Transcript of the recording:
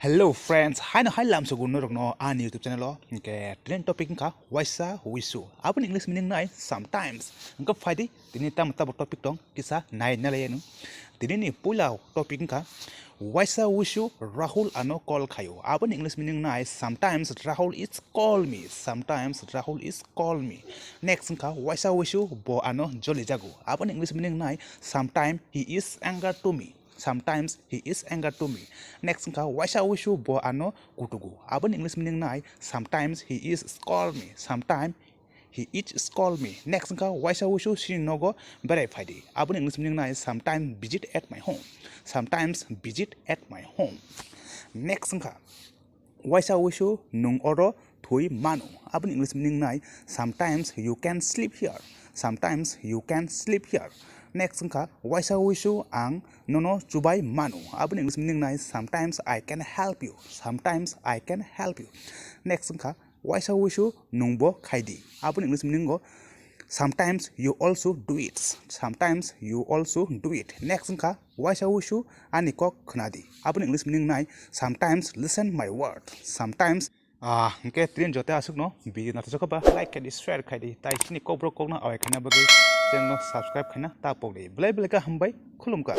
Hello friends, hai no hai lam so gun no rok no an YouTube channel lo ke trend topic ka wuisw. Apun English meaning nai sometimes. Engka faidi tini tam topic tong kisa nai na le nu. Tini ni pula topic ka wuisw Rahul ano call khayo. Apun English meaning nai sometimes Rahul is call me. Sometimes Rahul is call me. Next ka wuisw bo ano joli jago. Apun English meaning nai sometimes he is angry to me. Sometimes he is angry to me. Next ka wuisw bo ano kutugu. Abon English meaning nai sometimes he is scold me. Sometimes he is scold me. Next ka wuisw she nogo very faidi. Abon English meaning nai sometimes visit at my home. Sometimes visit at my home. Next ka wuisw nung oro thui manu. Abon English meaning nai sometimes you can sleep here. Sometimes you can sleep here. Next ka wuisw ang nono chubai manu. Abon English meaning nai sometimes I can help you. Sometimes I can help you. Next ka wuisw nungbo khaidi. Abon English meaning go sometimes you also do it. Sometimes you also do it. Next ka wuisw aniko khnadi. Abon English meaning nai sometimes listen my word. Sometimes nke trin jote asuk no video na to ba like and share khai tai chini kokborok kokna awai khana bagi channel subscribe khana ta pok dei blai blai ka hambai khulum ka